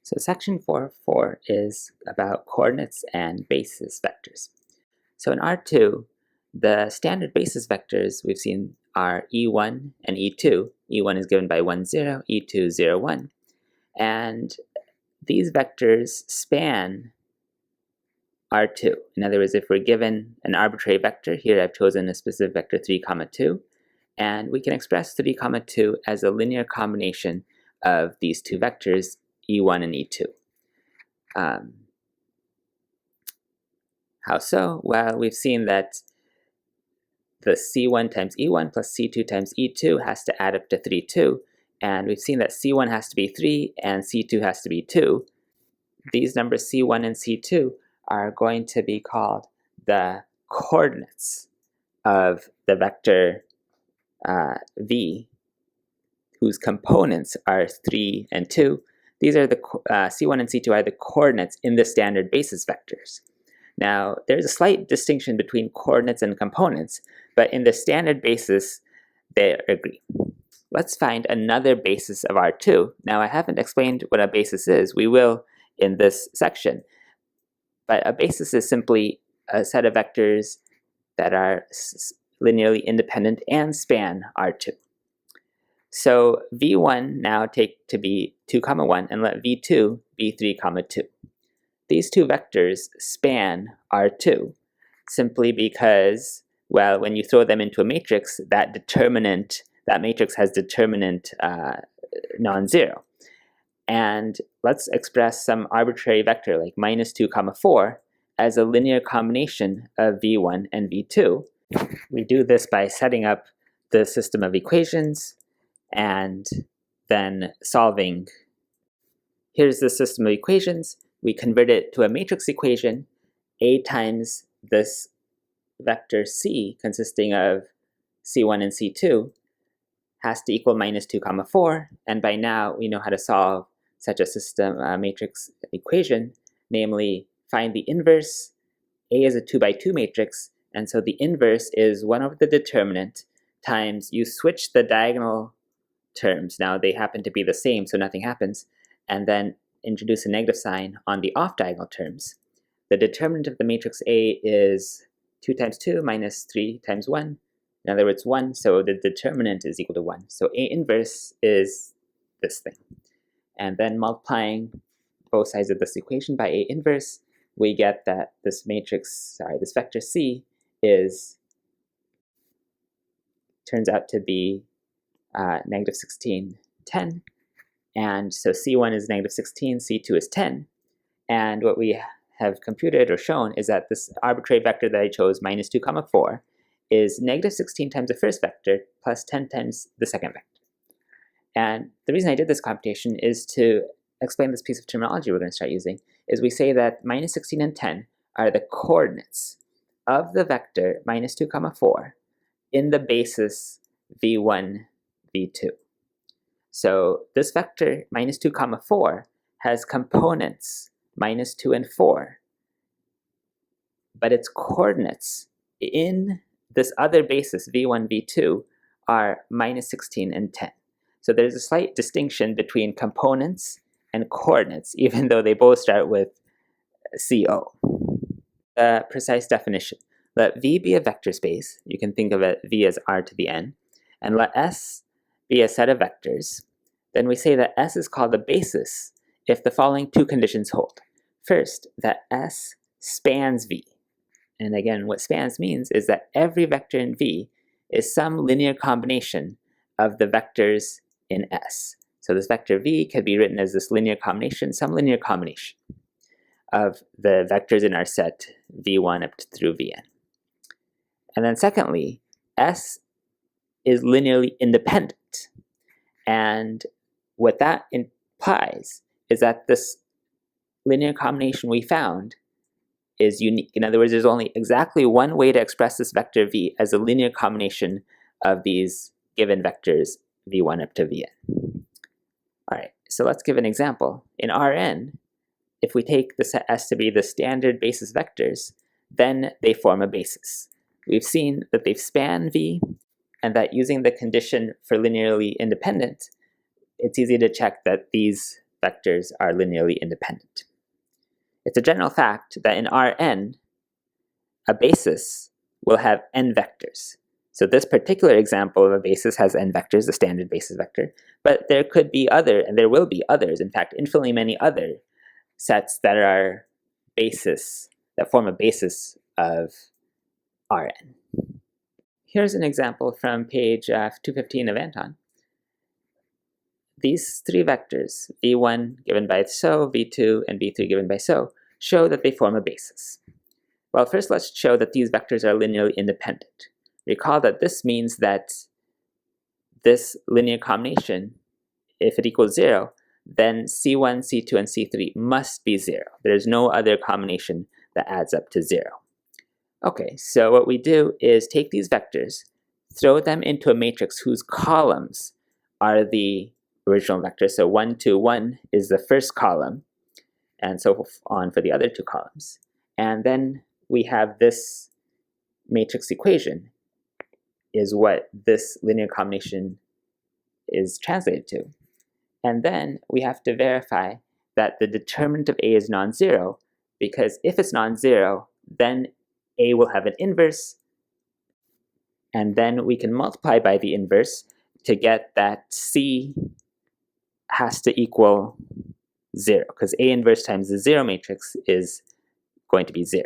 So section 4.4 is about coordinates and basis vectors. So in R2, the standard basis vectors we've seen are E1 and E2. E1 is given by 1, 0, E2, 0, 1. And these vectors span R2. In other words, if we're given an arbitrary vector, here I've chosen a specific vector 3, 2, and we can express 3, 2 as a linear combination of these two vectors, E1 and E2. How so? Well, we've seen that the C1 times E1 plus C2 times E2 has to add up to 3, 2, and we've seen that C1 has to be 3 and C2 has to be 2. These numbers C1 and C2 are going to be called the coordinates of the vector V, whose components are 3 and 2. These are the C1 and C2 are the coordinates in the standard basis vectors. Now, there's a slight distinction between coordinates and components, but in the standard basis, they agree. Let's find another basis of R2. Now, I haven't explained what a basis is. We will in this section. But a basis is simply a set of vectors that are linearly independent and span R2. So V1 now take to be 2, 1, and let V2 be 3, 2. These two vectors span R2 simply because, well, when you throw them into a matrix, that matrix has determinant non-zero. And let's express some arbitrary vector like -2, 4 as a linear combination of V1 and V2. We do this by setting up the system of equations and then solving. Here's the system of equations. We convert it to a matrix equation. A times this vector C, consisting of C1 and C2, has to equal -2, 4. And by now, we know how to solve such a system matrix equation, namely find the inverse. A is a 2 by 2 matrix, and so the inverse is 1 over the determinant times you switch the diagonal terms. Now they happen to be the same, so nothing happens, and then introduce a negative sign on the off-diagonal terms. The determinant of the matrix A is 2 times 2 minus 3 times 1. In other words, 1, so the determinant is equal to 1. So A inverse is this thing. And then multiplying both sides of this equation by A inverse, we get that this vector C turns out to be -16, 10. And so C1 is -16, C2 is 10. And what we have computed or shown is that this arbitrary vector that I chose, -2, 4, is -16 times the first vector plus 10 times the second vector. And the reason I did this computation is to explain this piece of terminology we're going to start using, is we say that -16 and 10 are the coordinates of the vector -2, 4 in the basis V1, V2. So this vector -2, 4 has components -2 and 4, but its coordinates in this other basis V1, V2 are -16 and 10. So there's a slight distinction between components and coordinates, even though they both start with CO. The precise definition. Let V be a vector space. You can think of it V as R to the n. And let S be a set of vectors. Then we say that S is called the basis if the following two conditions hold. First, that S spans V. And again, what spans means is that every vector in V is some linear combination of the vectors in S. So this vector V could be written as this linear combination, some linear combination of the vectors in our set V1 up through Vn. And then secondly, S is linearly independent. And what that implies is that this linear combination we found is unique. In other words, there's only exactly one way to express this vector V as a linear combination of these given vectors V1 up to Vn. All right, so let's give an example. In Rn, if we take the set S to be the standard basis vectors, then they form a basis. We've seen that they span V, and that using the condition for linearly independent, it's easy to check that these vectors are linearly independent. It's a general fact that in Rn, a basis will have n vectors. So this particular example of a basis has n vectors, the standard basis vector, but there could be other, and there will be others, in fact, infinitely many other sets that are basis, that form a basis of Rn. Here's an example from page 215 of Anton. These three vectors, v1 given by so, v2, and v3 given by so, show that they form a basis. Well, first let's show that these vectors are linearly independent. Recall that this means that this linear combination, if it equals 0, then c1, c2, and c3 must be 0. There's no other combination that adds up to 0. Okay, so what we do is take these vectors, throw them into a matrix whose columns are the original vector. So 1, 2, 1 is the first column, and so on for the other two columns. And then we have this matrix equation is what this linear combination is translated to. And then we have to verify that the determinant of A is non-zero, because if it's non-zero, then A will have an inverse, and then we can multiply by the inverse to get that C has to equal 0, because A inverse times the 0 matrix is going to be 0.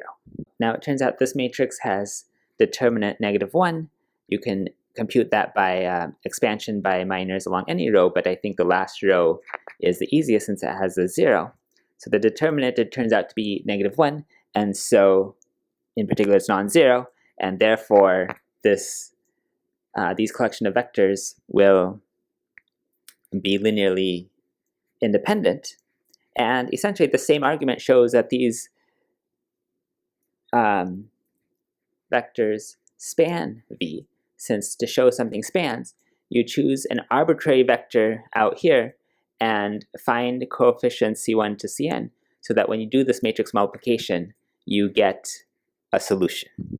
Now it turns out this matrix has determinant -1. You can compute that by expansion by minors along any row, but I think the last row is the easiest since it has a 0. So the determinant, it turns out to be -1, and so in particular it's non-zero, and therefore these collection of vectors will be linearly independent. And essentially the same argument shows that these vectors span V, since to show something spans, you choose an arbitrary vector out here and find coefficients C1 to Cn, so that when you do this matrix multiplication, you get a solution.